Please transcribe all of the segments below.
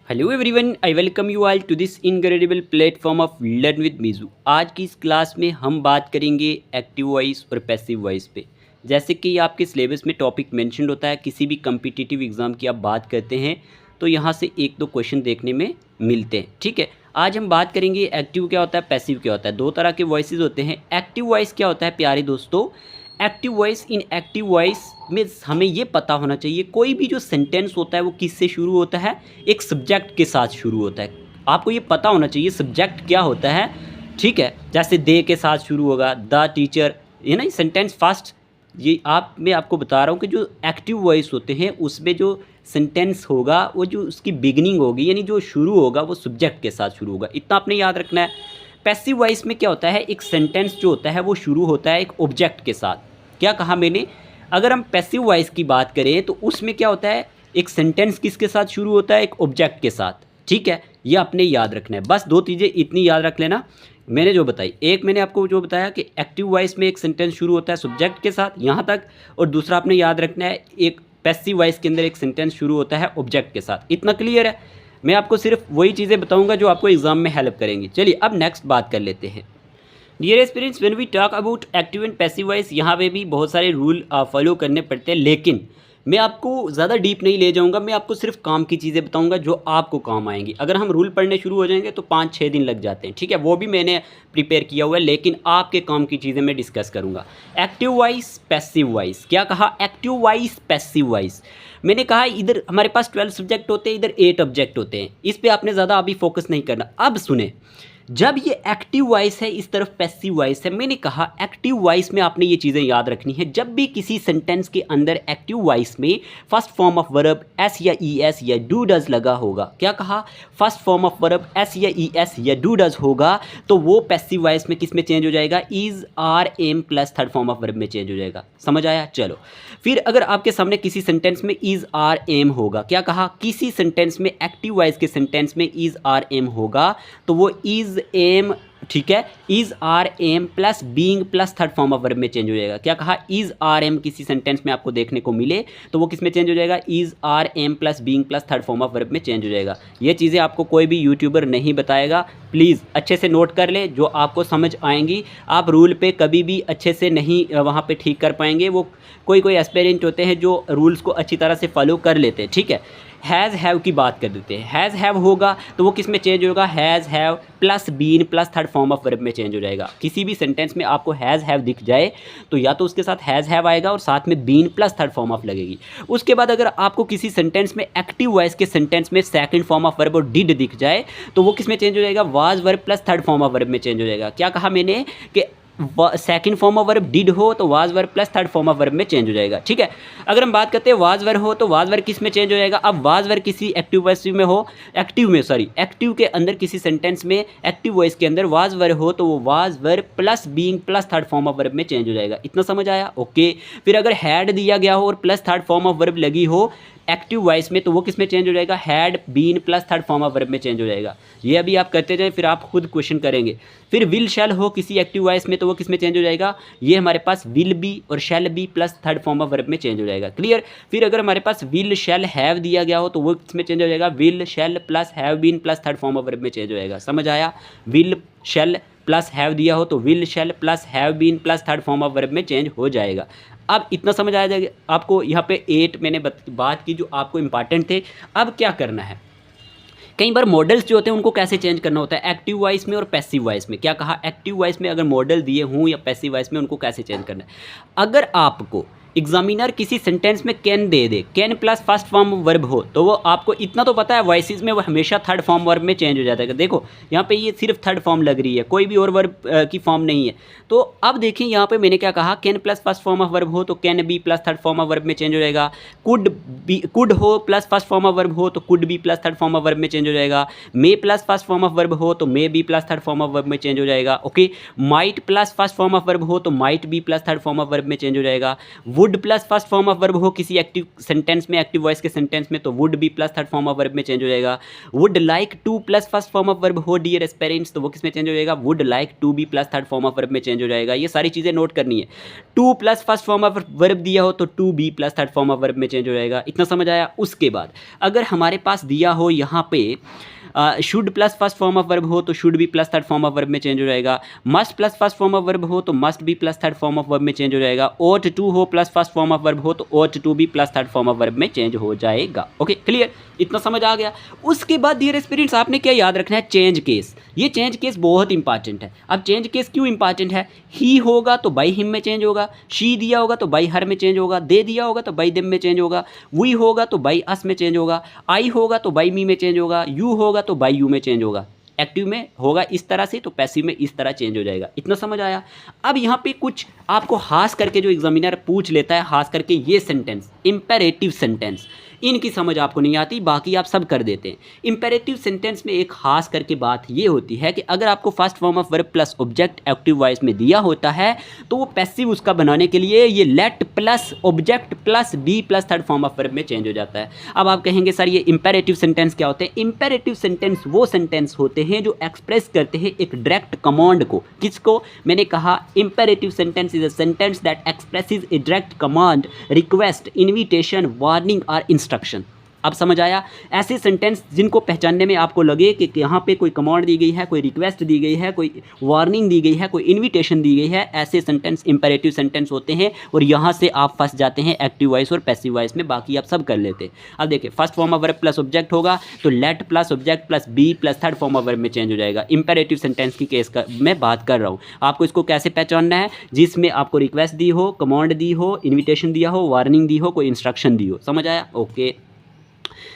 Hello everyone, I welcome you all to this incredible platform of learn with Meeju. आज की इस class में हम बात करेंगे एक्टिव वॉइस और पैसिव वॉइस पे। जैसे कि आपके सिलेबस में टॉपिक मेंशन होता है, किसी भी कम्पिटिटिव एग्ज़ाम की आप बात करते हैं तो यहाँ से एक दो क्वेश्चन देखने में मिलते हैं। ठीक है, आज हम बात करेंगे एक्टिव क्या होता है, पैसिव क्या होता है। दो तरह के वॉइसेस होते हैं। एक्टिव वॉइस क्या होता है प्यारे दोस्तों? एक्टिव वॉइस, इन एक्टिव वॉइस में हमें ये पता होना चाहिए कोई भी जो सेंटेंस होता है वो किससे शुरू होता है, एक सब्जेक्ट के साथ शुरू होता है। आपको ये पता होना चाहिए सब्जेक्ट क्या होता है। ठीक है, जैसे दे के साथ शुरू होगा, द टीचर, ये ना सेंटेंस फास्ट। ये मैं आपको बता रहा हूँ कि जो एक्टिव वॉइस होते हैं उसमें जो सेंटेंस होगा वो जो उसकी बिगिनिंग होगी यानी जो शुरू होगा वो सब्जेक्ट के साथ शुरू होगा, इतना आपने याद रखना है। पैसिव वॉइस में क्या होता है, एक सेंटेंस जो होता है वो शुरू होता है एक ऑब्जेक्ट के साथ। क्या कहा मैंने? अगर हम पैसिव वॉइस की बात करें तो उसमें क्या होता है, एक सेंटेंस किसके साथ शुरू होता है, एक ऑब्जेक्ट के साथ। ठीक है, ये आपने याद रखना है। बस दो चीज़ें इतनी याद रख लेना मैंने जो बताई। एक मैंने आपको जो बताया कि एक्टिव वॉइस में एक सेंटेंस शुरू होता है सब्जेक्ट के साथ, यहाँ तक। और दूसरा आपने याद रखना है एक पैसिव वॉइस के अंदर एक सेंटेंस शुरू होता है ऑब्जेक्ट के साथ। इतना क्लियर है? मैं आपको सिर्फ वही चीज़ें बताऊँगा जो आपको एग्जाम में हेल्प करेंगी। चलिए अब नेक्स्ट बात कर लेते हैं। Dear experience, when we talk about active and passive voice, यहाँ पे भी बहुत सारे रूल फॉलो करने पड़ते हैं, लेकिन मैं आपको ज़्यादा डीप नहीं ले जाऊँगा। मैं आपको सिर्फ काम की चीज़ें बताऊँगा जो आपको काम आएंगी। अगर हम रूल पढ़ने शुरू हो जाएंगे तो 5-6 दिन लग जाते हैं। ठीक है, वो भी मैंने प्रिपेयर किया हुआ है, लेकिन आपके काम की चीज़ें मैं डिस्कस करूँगा। Active voice, passive voice. क्या कहा? Active voice, passive voice. मैंने कहा इधर हमारे पास 12 सब्जेक्ट होते हैं, इधर 8 ऑब्जेक्ट होते हैं। इस पर आपने ज़्यादा अभी फोकस नहीं करना। अब सुने, जब ये एक्टिव वॉइस है, इस तरफ पैसिव वॉइस है। मैंने कहा एक्टिव वॉइस में आपने ये चीज़ें याद रखनी है। जब भी किसी सेंटेंस के अंदर एक्टिव वॉइस में first form of verb S या ई एस या डू डज लगा होगा, क्या कहा? First form of verb S या ई एस या डू डज होगा तो वो पैसिव वॉइस में किस में चेंज हो जाएगा? Is, are, am plus third form of verb में चेंज हो जाएगा। समझ आया? चलो फिर अगर आपके सामने किसी सेंटेंस में इज, आर, एम होगा, क्या कहा? किसी सेंटेंस में एक्टिव वॉइस के सेंटेंस में इज, आर, एम होगा तो वो इज, एम, ठीक है, is, are, am plus being plus third form of verb में चेंज हो जाएगा। क्या कहा? इज, आर, एम किसी सेंटेंस में आपको देखने को मिले तो वो किस में चेंज हो जाएगा? Is, are, am plus being plus third form of verb में चेंज हो जाएगा। ये चीज़ें आपको कोई भी यूट्यूबर नहीं बताएगा। प्लीज़ अच्छे से नोट कर ले, जो आपको समझ आएंगी। आप रूल पे कभी भी अच्छे से नहीं वहाँ पे ठीक कर पाएंगे। वो कोई एस्पिरेंट होते हैं जो रूल्स को अच्छी तरह से फॉलो कर लेते हैं। ठीक है, हैज़ हैव की बात कर देते हैं। हैज़ हैव होगा तो वो किस में चेंज होगा? Has have plus been plus third form of verb में चेंज हो जाएगा। किसी भी सेंटेंस में आपको हैज़ हैव दिख जाए तो या तो उसके साथ हैज़ हैव आएगा और साथ में been plus third form of लगेगी। उसके बाद अगर आपको किसी सेंटेंस में एक्टिव वॉइस के सेंटेंस में सेकंड फॉर्म ऑफ वर्ब और डिड दिख जाए तो वो किस में चेंज हो जाएगा? Was verb plus third form of verb में चेंज हो जाएगा। क्या कहा मैंने कि second form of verb did हो तो was verb plus third form of verb में चेंज हो जाएगा। ठीक है, अगर हम बात करते हैं वाज वर्ब हो तो वाज वर्ब किस में चेंज हो जाएगा? अब वाज वर्ब किसी एक्टिव वॉइस में हो, एक्टिव के अंदर किसी सेंटेंस में एक्टिव वॉइस के अंदर वाज वर्ब हो तो वो was verb plus being plus third form of verb में चेंज हो जाएगा। इतना समझ आया? ओके। फिर अगर हैड दिया गया हो और plus third form of verb लगी हो एक्टिव वॉइस में तो वो किस में चेंज हो जाएगा? Had been plus third form of verb में चेंज हो जाएगा। ये अभी आप करते जाएं, फिर आप खुद क्वेश्चन करेंगे। फिर विल शैल हो किसी एक्टिव वॉइस में तो वो किस में चेंज हो जाएगा? ये हमारे पास विल बी और shall be plus third form of verb में चेंज हो जाएगा। क्लियर? फिर अगर हमारे पास विल शैल हैव दिया गया हो तो वो किस में चेंज हो जाएगा? Will shall plus have been plus third form of verb में चेंज हो जाएगा। समझ आया? विल शैल प्लस हैव दिया हो तो will shall plus have been plus third form of verb में चेंज हो जाएगा। अब इतना समझ आ जाएगा आपको। यहाँ पे 8 मैंने बात की जो आपको इंपॉर्टेंट थे। अब क्या करना है, कई बार मॉडल्स जो होते हैं उनको कैसे चेंज करना होता है एक्टिव वॉइस में और पैसिव वॉइस में। क्या कहा? एक्टिव वॉइस में अगर मॉडल दिए हों या पैसिव वॉइस में उनको कैसे चेंज करना है। अगर आपको एग्जामिनर किसी सेंटेंस में can they, can plus first form verb हो तो वो आपको इतना तो पता है वॉइसेस में वो हमेशा थर्ड फॉर्म वर्ब में चेंज हो जाता है। देखो यहाँ पे ये सिर्फ थर्ड फॉर्म लग रही है, कोई भी और वर्ब की फॉर्म नहीं है। तो अब देखिए यहाँ पे मैंने क्या कहा, can plus first form of verb हो तो can be plus third form of verb में चेंज हो जाएगा। कुड हो plus first form of verb हो तो could be plus third form of verb में चेंज हो जाएगा। May plus first form of verb हो तो may be plus third form of verb में चेंज हो जाएगा। Okay, might plus first form of verb हो तो might be plus third form of verb में चेंज हो जाएगा। Would plus first form of verb हो किसी एक्टिव सेंटेंस में, एक्टिव वॉइस के सेंटेंस में, तो would be plus third form of verb में चेंज हो जाएगा। Would like to plus first form of verb हो डियर एस्पेरेंट्स, तो वो किस में चेंज हो जाएगा, would like to be plus third form of verb में चेंज हो जाएगा। ये सारी चीज़ें नोट करनी है। To plus first form of verb दिया हो तो to be plus third form of verb में चेंज हो जाएगा। इतना समझ आया। उसके बाद अगर हमारे पास दिया हो यहाँ पे should plus first form of verb हो तो should be plus third form of verb में चेंज हो जाएगा। Must plus first form of verb हो तो must be plus third form of verb में चेंज हो जाएगा। ought टू हो plus first form of verb हो तो ought to be plus third form of verb में चेंज हो जाएगा। ओके क्लियर, इतना समझ आ गया। उसके बाद डियर एस्पिरेंट्स आपने क्या याद रखना है, चेंज केस। ये चेंज केस बहुत इंपॉर्टेंट है। अब चेंज केस क्यों इंपॉर्टेंट है, ही होगा तो बाई हिम में चेंज होगा, शी दिया होगा तो बाई हर में चेंज होगा, दे दिया होगा तो बाई देम में चेंज होगा, वी होगा तो बाई अस में चेंज होगा, आई होगा तो बाई मी में चेंज होगा, यू होगा तो बाई यू में चेंज होगा। एक्टिव में होगा इस तरह से तो पैसिव में इस तरह चेंज हो जाएगा। इतना समझ आया। अब यहाँ पे कुछ आपको खास करके जो एग्जामिनर पूछ लेता है, खास करके ये सेंटेंस इंपेरेटिव सेंटेंस, इनकी समझ आपको नहीं आती, बाकी आप सब कर देते हैं। इंपेरेटिव सेंटेंस में एक खास करके बात ये होती है कि अगर आपको first form of verb plus object active voice में दिया होता है तो वो पैसिव उसका बनाने के लिए ये let plus object plus be plus third form of verb में चेंज हो जाता है। अब आप कहेंगे सर ये इंपेरेटिव सेंटेंस क्या होते हैं। इंपेरेटिव सेंटेंस वो सेंटेंस होते हैं जो एक्सप्रेस करते हैं एक डायरेक्ट कमांड को। किसको, मैंने कहा imperative sentence is a sentence that expresses A direct command, request, invitation, warning और इंस्ट्रक्शन। अब समझ आया। ऐसे सेंटेंस जिनको पहचानने में आपको लगे कि यहाँ पे कोई कमांड दी गई है, कोई रिक्वेस्ट दी गई है, कोई वार्निंग दी गई है, कोई इनविटेशन दी गई है, ऐसे सेंटेंस इंपेरेटिव सेंटेंस होते हैं और यहाँ से आप फंस जाते हैं एक्टिव वॉइस और पैसिव वॉइस में। बाकी आप सब कर लेते हैं। अब देखिए first form of verb plus object होगा तो let plus object plus be plus third form of verb में चेंज हो जाएगा। इंपेरेटिव सेंटेंस की केस का मैं बात कर रहा हूँ। आपको इसको कैसे पहचानना है, जिसमें आपको रिक्वेस्ट दी हो, कमांड दी हो, इन्विटेशन दिया हो, वार्निंग दी हो, कोई इंस्ट्रक्शन दी हो। समझ आया। ओके।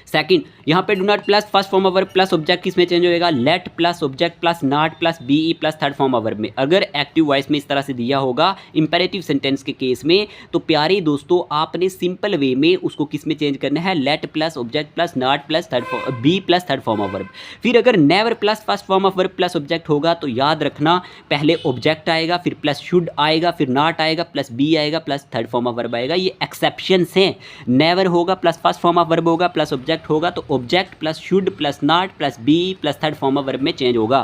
सेकंड, यहाँ पे do not plus first form of verb plus object किस में चेंज होएगा, let plus object plus not plus be plus third form of verb में। अगर एक्टिव वॉइस में इस तरह से दिया होगा इंपेरेटिव सेंटेंस के केस में तो प्यारे दोस्तों आपने सिंपल वे में उसको किस में चेंज करना है, let plus object plus not plus third be plus third form of verb. फिर अगर never plus first form of verb plus object होगा तो याद रखना पहले ऑब्जेक्ट आएगा, फिर प्लस शुड आएगा, फिर नॉट आएगा, प्लस बी आएगा, plus third form of verb आएगा। ये एक्सेप्शंस हैं। नेवर होगा plus first form of verb होगा प्लस ऑब्जेक्ट होगा तो object plus should plus not plus be plus third form of verb में चेंज होगा।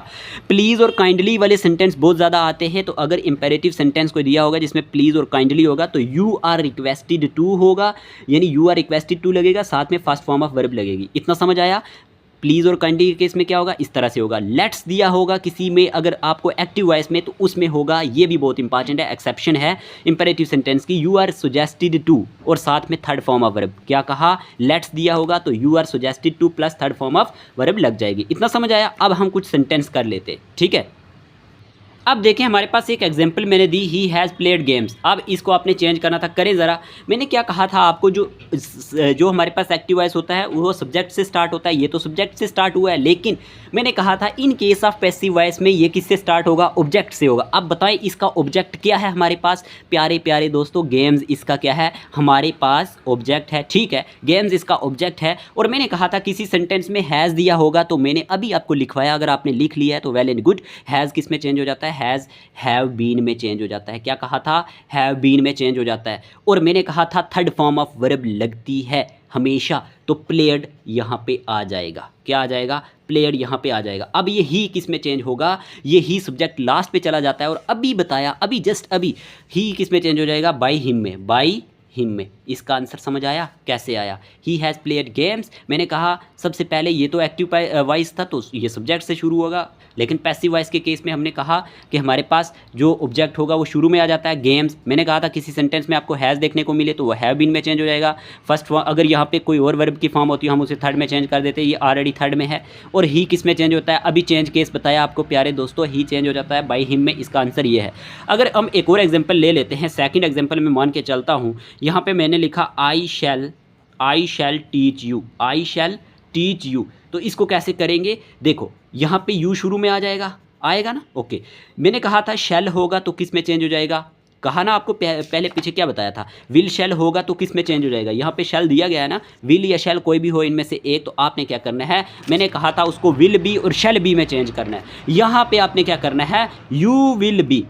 प्लीज और काइंडली वाले सेंटेंस बहुत ज़्यादा आते हैं, तो अगर इंपेरेटिव सेंटेंस को दिया होगा जिसमें प्लीज और काइंडली होगा तो यू आर रिक्वेस्टेड टू होगा, यानी यू आर रिक्वेस्टेड टू लगेगा, साथ में फर्स्ट फॉर्म ऑफ वर्ब लगेगी। इतना समझ आया। प्लीज़ और काइंडली के केस में क्या होगा, इस तरह से होगा। लेट्स दिया होगा किसी में अगर आपको एक्टिव वॉइस में तो उसमें होगा, ये भी बहुत इंपॉर्टेंट है, एक्सेप्शन है इंपेरेटिव सेंटेंस की, यू आर सजेस्टेड टू और साथ में थर्ड फॉर्म ऑफ वर्ब। क्या कहा, लेट्स दिया होगा तो you are suggested to plus third form of verb लग जाएगी। इतना समझ आया। अब हम कुछ सेंटेंस कर लेते, ठीक है। अब देखें हमारे पास एक एग्जांपल मैंने दी, ही हैज़ प्लेड गेम्स। अब इसको आपने चेंज करना था, करें ज़रा। मैंने क्या कहा था आपको, जो हमारे पास एक्टिव वॉइस होता है वो सब्जेक्ट से स्टार्ट होता है, ये तो सब्जेक्ट से स्टार्ट हुआ है, लेकिन मैंने कहा था in case of passive voice में ये किससे स्टार्ट होगा, ऑब्जेक्ट से होगा। अब बताएं इसका ऑब्जेक्ट क्या है हमारे पास, प्यारे प्यारे दोस्तों गेम्स इसका क्या है, हमारे पास ऑब्जेक्ट है, ठीक है। गेम्स इसका ऑब्जेक्ट है और मैंने कहा था किसी सेंटेंस में हैज़ दिया होगा तो मैंने अभी आपको लिखवाया, अगर आपने लिख लिया है तो वेल एंड गुड। हैज़ किस में चेंज हो जाता है, हैज़ हैव बीन में चेंज हो जाता है। क्या कहा था, हैव बीन में चेंज हो जाता है। और मैंने कहा था थर्ड फॉर्म ऑफ वर्ब लगती है हमेशा, तो प्लेड यहाँ पे आ जाएगा। क्या आ जाएगा, प्लेड यहाँ पे आ जाएगा। अब ये ही किस में चेंज होगा, ये ही सब्जेक्ट लास्ट पे चला जाता है और अभी बताया, अभी जस्ट अभी ही किस में चेंज हो जाएगा, बाई हिम में, बाई हिम में। इसका आंसर समझ आया कैसे आया, ही हैज़ प्लेड गेम्स। मैंने कहा सबसे पहले ये तो एक्टिव वॉइस था तो ये सब्जेक्ट से शुरू होगा, लेकिन पैसिव वॉइस के केस में हमने कहा कि हमारे पास जो ऑब्जेक्ट होगा वो शुरू में आ जाता है, गेम्स। मैंने कहा था किसी सेंटेंस में आपको हैज़ देखने को मिले तो वो हैव बीन में चेंज हो जाएगा। फर्स्ट अगर यहाँ पे कोई और वर्ब की फॉर्म होती है हम उसे थर्ड में चेंज कर देते हैं, ये ऑलरेडी थर्ड में है। और ही किस में चेंज होता है, अभी चेंज केस बताया आपको प्यारे दोस्तों, ही चेंज हो जाता है बाई हिम में। इसका आंसर ये है। अगर हम एक और एग्जाम्पल ले लेते हैं, सेकेंड एग्जाम्पल में मान के चलता हूँ, यहाँ पर मैंने लिखा I shall teach you, I shall teach you. तो इसको कैसे करेंगे, देखो यहाँ पे यू शुरू में आ जाएगा, आएगा ना, ओके। मैंने कहा था शैल होगा तो किस में चेंज हो जाएगा, कहा ना आपको पहले पीछे क्या बताया था, विल शैल होगा तो किस में चेंज हो जाएगा। यहाँ पे शैल दिया गया है ना, विल या शैल कोई भी हो इनमें से एक, तो आपने क्या करना है, मैंने कहा था उसको विल बी और शैल बी में चेंज करना है। यहाँ पे आपने क्या करना है, यू विल बी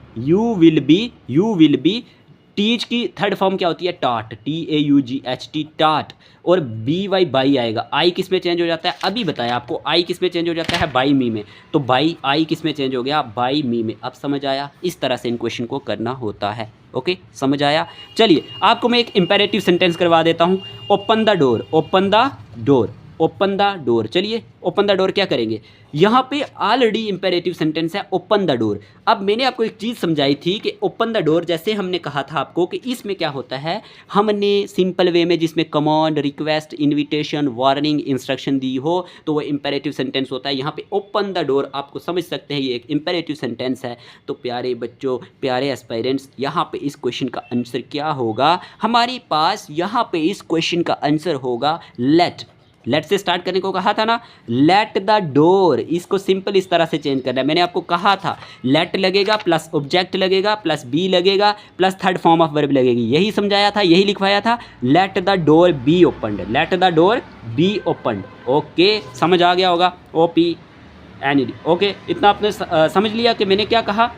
टीच की थर्ड फॉर्म क्या होती है? टाट, TAUGHT, टाट। और BY बाई आएगा। आई किस में चेंज हो जाता है? अभी बताया आपको। आई किस में चेंज हो जाता है? बाई मी में। तो बाई आई किस में चेंज हो गया? बाई मी में। अब समझ आया? इस तरह से इन क्वेश्चन को करना होता है। ओके, समझ आया? चलिए आपको मैं एक इंपेरेटिव सेंटेंस करवा देता हूँ। Open the door, open the door, open the door. चलिए ओपन द डोर क्या करेंगे? यहाँ पे ऑलरेडी इंपेरेटिव सेंटेंस है ओपन द डोर। अब मैंने आपको एक चीज़ समझाई थी कि ओपन द डोर, जैसे हमने कहा था आपको कि इसमें क्या होता है, हमने सिंपल वे में जिसमें command, request, invitation, warning, instruction दी हो तो वो इंपेरेटिव सेंटेंस होता है। यहाँ पे ओपन द डोर आपको समझ सकते हैं ये एक इंपेरेटिव सेंटेंस है। तो प्यारे बच्चों, प्यारे एस्पायरेंट्स, यहाँ पे इस क्वेश्चन का आंसर क्या होगा? हमारे पास यहाँ पे इस क्वेश्चन का आंसर होगा लेट से स्टार्ट करने को कहा था ना, लेट द डोर। इसको सिंपल इस तरह से चेंज करना है। मैंने आपको कहा था लेट लगेगा प्लस ऑब्जेक्ट लगेगा प्लस बी लगेगा plus third form of verb लगेगी। यही समझाया था, यही लिखवाया था। Let the door B opened, let the door B opened. Okay, समझ आ गया होगा? OPNED। ओके, इतना आपने समझ लिया कि मैंने क्या कहा?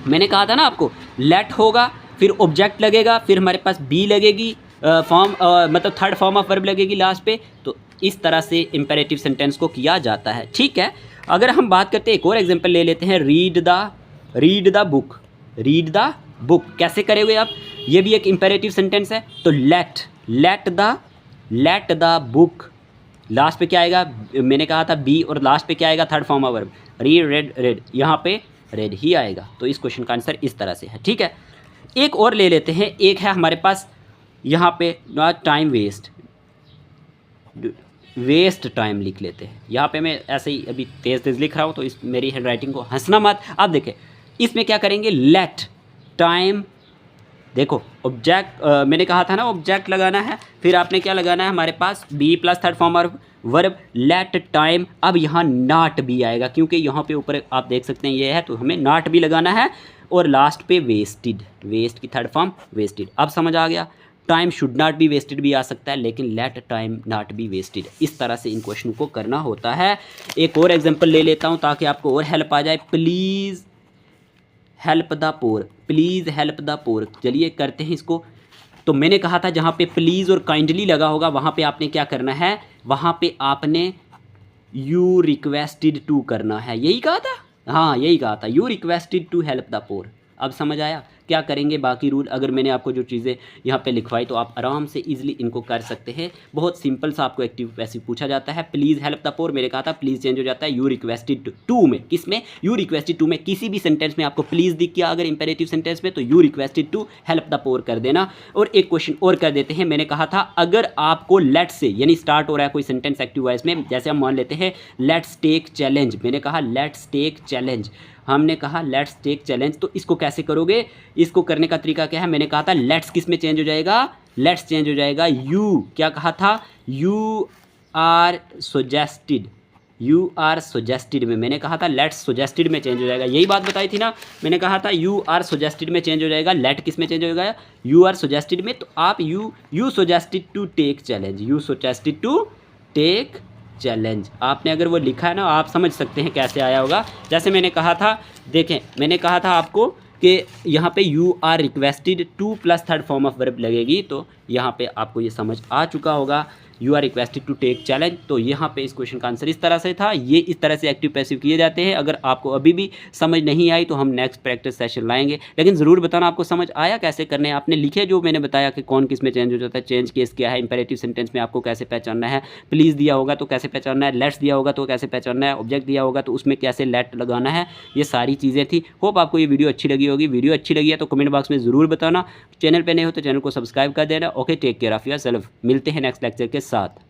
मैंने कहा था ना आपको लेट होगा, फिर ऑब्जेक्ट लगेगा, फिर हमारे पास बी लगेगी, मतलब थर्ड फॉर्म ऑफ वर्ब लगेगी लास्ट पे। तो इस तरह से इंपेरेटिव सेंटेंस को किया जाता है। ठीक है, अगर हम बात करते हैं, एक और एग्जांपल ले लेते हैं। Read the book, read the book कैसे करेंगे आप? ये भी एक इंपेरेटिव सेंटेंस है। तो लेट द बुक, लास्ट पे क्या आएगा? मैंने कहा था बी, और लास्ट पे क्या आएगा? Third form of verb. Red, यहाँ पे रेड ही आएगा। तो इस क्वेश्चन का आंसर इस तरह से है। ठीक है, एक और ले लेते हैं। एक है हमारे पास यहाँ पे नॉट टाइम वेस्ट टाइम लिख लेते हैं। यहाँ पे मैं ऐसे ही अभी तेज़ लिख रहा हूँ, तो इस मेरी हैंड राइटिंग को हंसना मत। अब देखें इसमें क्या करेंगे? लेट टाइम, देखो ऑब्जेक्ट, मैंने कहा था ना ऑब्जेक्ट लगाना है, फिर आपने क्या लगाना है? हमारे पास be plus third form of verb, let time. अब यहाँ नॉट भी आएगा, क्योंकि यहाँ पे ऊपर आप देख सकते हैं ये है, तो हमें नॉट भी लगाना है। और लास्ट पे वेस्टेड, वेस्ट की थर्ड फॉर्म वेस्टेड। अब समझ आ गया? Time should not be wasted भी आ सकता है, लेकिन let time not be wasted. इस तरह से इन क्वेश्चन को करना होता है। एक और एग्जांपल ले लेता हूँ ताकि आपको और हेल्प आ जाए। Please help the poor, please help the poor. चलिए करते हैं इसको। तो मैंने कहा था जहाँ पे प्लीज़ और काइंडली लगा होगा वहाँ पे आपने क्या करना है? वहाँ पे आपने यू रिक्वेस्टेड टू करना है। यही कहा था? हाँ, यही कहा था, you requested to help the poor. अब समझ आया? क्या करेंगे बाकी रूल? अगर मैंने आपको जो चीज़ें यहाँ पे लिखवाई तो आप आराम से इजीली इनको कर सकते हैं। बहुत सिंपल सा आपको एक्टिव पैसिव पूछा जाता है। प्लीज़ हेल्प द पोर, मैंने कहा था प्लीज़ चेंज हो जाता है यू रिक्वेस्टेड टू में। किस में? यू रिक्वेस्टेड टू में। किसी भी सेंटेंस में आपको प्लीज़ दिख गया अगर इंपेरेटिव सेंटेंस में, तो you requested to help the poor कर देना। और एक क्वेश्चन और कर देते हैं। मैंने कहा था अगर आपको लेट से यानी स्टार्ट हो रहा है कोई सेंटेंस एक्टिव वॉइस में, जैसे हम मान लेते हैं लेट्स टेक चैलेंज। मैंने कहा लेट्स टेक चैलेंज, हमने कहा लेट्स टेक चैलेंज। तो इसको कैसे करोगे? इसको करने का तरीका क्या है? मैंने कहा था लेट्स किस में चेंज हो जाएगा? लेट्स चेंज हो जाएगा यू, क्या कहा था? You are suggested, you are suggested में। मैंने कहा था लेट्स सजेस्टेड में चेंज हो जाएगा। यही बात बताई थी ना, मैंने कहा था यू आर सजेस्टेड में चेंज हो जाएगा। लेट किस में चेंज हो जाएगा? यू आर सजेस्टेड में। तो आप you suggested to take challenge, you suggested to take challenge. आपने अगर वो लिखा है ना, आप समझ सकते हैं कैसे आया होगा। जैसे मैंने कहा था, देखें मैंने कहा था आपको कि यहाँ पे you are requested to plus third form of verb लगेगी, तो यहाँ पे आपको ये समझ आ चुका होगा। You are requested to take challenge. तो यहाँ पे इस क्वेश्चन का आंसर इस तरह से था। ये इस तरह से एक्टिव पैसिव किए जाते हैं। अगर आपको अभी भी समझ नहीं आई तो हम नेक्स्ट प्रैक्टिस सेशन लाएंगे, लेकिन ज़रूर बताना आपको समझ आया कैसे करने हैं। आपने लिखे जो मैंने बताया कि कौन किस में चेंज हो जाता है, चेंज केस क्या है, इंपेरेटिव सेंटेंस में आपको कैसे पहचानना है, प्लीज़ दिया होगा तो कैसे पहचानना है, लेट्स दिया होगा तो कैसे पहचानना है, ऑब्जेक्ट दिया होगा तो उसमें कैसे लेट लगाना है। ये सारी चीज़ें थी। होप आपको ये वीडियो अच्छी लगी होगी। वीडियो अच्छी लगी है तो कमेंट बॉक्स में ज़रूर बताना। चैनल पर नहीं हो तो चैनल को सब्सक्राइब कर देना। Okay, take care of yourself. मिलते हैं नेक्स्ट लेक्चर के साथ।